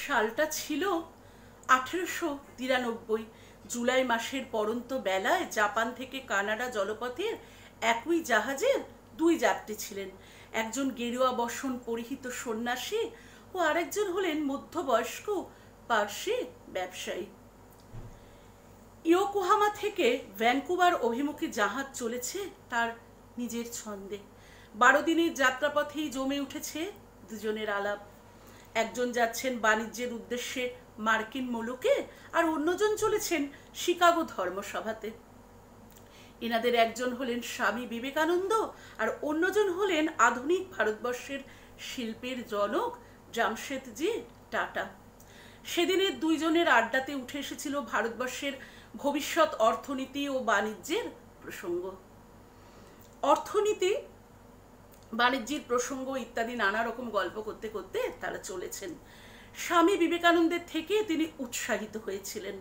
সালটা ছিল 1893। জুলাই মাসের পড়ন্ত বেলায় জাপান থেকে কানাডা জলপথের একই জাহাজের দুই যাত্রী ছিলেন। একজন গেরুয়া বসন পরিহিত সন্ন্যাসী ও আরেকজন হলেন মধ্যবয়স্ক পার্সি ব্যবসায়ী। ইয়োকোহামা থেকে ভ্যানকুভার অভিমুখী জাহাজ চলেছে তার নিজের ছন্দে। 12 দিনের যাত্রাপথেই জমে উঠেছে দুজনের আলাপ। একজন যাচ্ছেন বাণিজ্যের উদ্দেশ্যে মার্কিন মুলুকে, আর অন্যজন চলেছেন শিকাগো ধর্মসভাতে। এনাদের একজন হলেন স্বামী বিবেকানন্দ, আর অন্যজন হলেন আধুনিক ভারতবর্ষের শিল্পের জনক জামশেদজি টাটা। সেদিনের দুইজনের আড্ডাতে উঠে এসেছিল ভারতবর্ষের ভবিষ্যৎ অর্থনীতি ও বাণিজ্যের প্রসঙ্গ। অর্থনীতি, বাণিজ্যের প্রসঙ্গ ইত্যাদি নানা রকম গল্প করতে করতে তারা চলেছেন। স্বামী বিবেকানন্দের থেকে তিনি উৎসাহিত হয়েছিলেন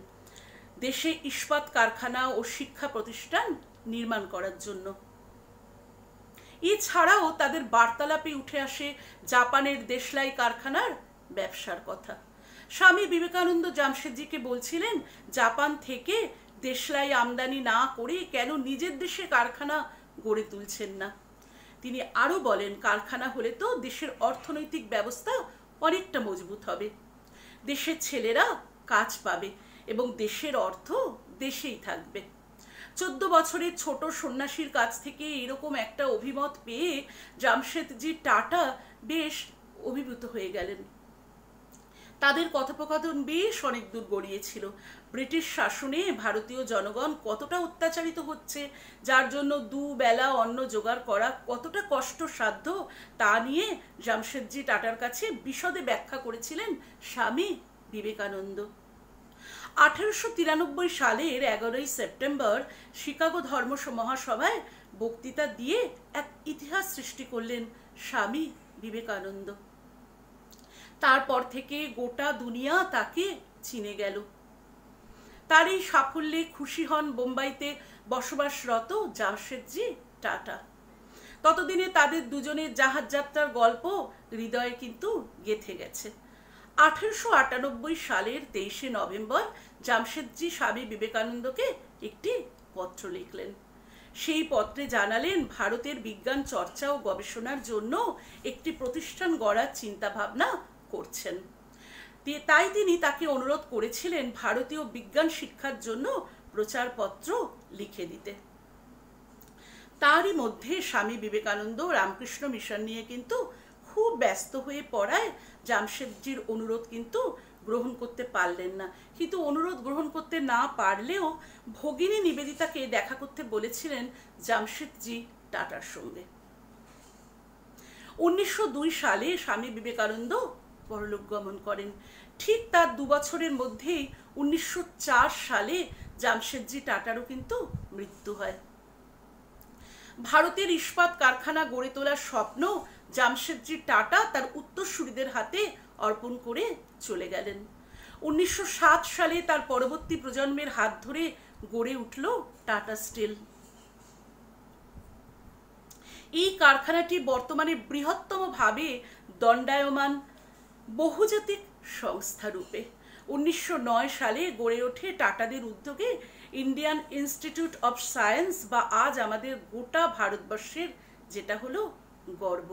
দেশে ইস্পাত কারখানা ও শিক্ষা প্রতিষ্ঠান নির্মাণ করার জন্য। এছাড়াও তাদের বার্তালাপে উঠে আসে জাপানের দেশলাই কারখানার ব্যবসার কথা। স্বামী বিবেকানন্দ জামশেদজিকে বলছিলেন, জাপান থেকে দেশলাই আমদানি না করে কেন নিজের দেশে কারখানা গড়ে তুলছেন না। তিনি আরো বলেন, কারখানা হলে তো দেশের অর্থনৈতিক ব্যবস্থা অনেকটা মজবুত হবে, দেশের ছেলেরা কাজ পাবে এবং দেশের অর্থ দেশেই থাকবে। 14 বছরের ছোট সন্ন্যাসীর কাছ থেকে এরকম একটা অভিমত পেয়ে জামশেদজি টাটা বেশ অভিভূত হয়ে গেলেন। তাদের কথোপকথন বেশ অনেক দূর গড়িয়েছিল। ব্রিটিশ শাসনে ভারতীয় জনগণ কতটা অত্যাচারিত হচ্ছে, যার জন্য দুবেলা অন্ন জোগাড় করা কতটা কষ্টসাধ্য, তা নিয়ে জামশেদজি টাটার কাছে বিশদে ব্যাখ্যা করেছিলেন স্বামী বিবেকানন্দ। 1893 সালের 11 সেপ্টেম্বর শিকাগো ধর্ম মহাসভায় বক্তৃতা দিয়ে এক ইতিহাস সৃষ্টি করলেন স্বামী বিবেকানন্দ। তারপর থেকে গোটা দুনিয়া তাকে চিনে গেল। তার এই সাফল্যে খুশি হন বোম্বাইতে বসবাসরত জামশেদজি টাটা। ততদিনে তাদের দুজনের জাহাজ যাত্রার গল্প হৃদয়ে কিন্তু গেঁথে গেছে। 1898 সালের 23 নভেম্বর জামশেদজি স্বামী বিবেকানন্দকে একটি পত্র লিখলেন। সেই পত্রে জানালেন ভারতের বিজ্ঞান চর্চা ও গবেষণার জন্য একটি প্রতিষ্ঠান গড়ার চিন্তা ভাবনা করছেন। তাই তিনি তাকে অনুরোধ করেছিলেন ভারতীয় বিজ্ঞান শিক্ষার জন্য প্রচারপত্র লিখে দিতে। তারই মধ্যে স্বামী বিবেকানন্দ রামকৃষ্ণ মিশন নিয়ে কিন্তু খুব ব্যস্ত হয়ে পড়ায় জামশেদজির অনুরোধ কিন্তু গ্রহণ করতে পারলেন না। কিন্তু অনুরোধ গ্রহণ করতে না পারলেও ভগিনী নিবেদিতাকে দেখা করতে বলেছিলেন জামশেদজি টাটার সঙ্গে। 1902 সালে স্বামী বিবেকানন্দ পরলোক গমন করেন। ঠিক তার 2 বছরের মধ্যেই 1904 সালে জামশেদজি টাটারও কিন্তু মৃত্যু হয়। ভারতের ইস্পাত কারখানা গড়ে তোলার স্বপ্ন জামশেদজি টাটা তার উত্তরসূরিদের হাতে অর্পণ করে চলে গেলেন। 1907 সালে তার পরবর্তী প্রজন্মের হাত ধরে গড়ে উঠল টাটা স্টিল। এই কারখানাটি বর্তমানে বৃহত্তম ভাবে দণ্ডায়মান বহুজাতিক সংস্থা রূপে। 1909 সালে গড়ে ওঠে টাটাদের উদ্যোগে ইন্ডিয়ান ইনস্টিটিউট অফ সায়েন্স, বা আজ আমাদের গোটা ভারতবর্ষের যেটা হলো গর্ব।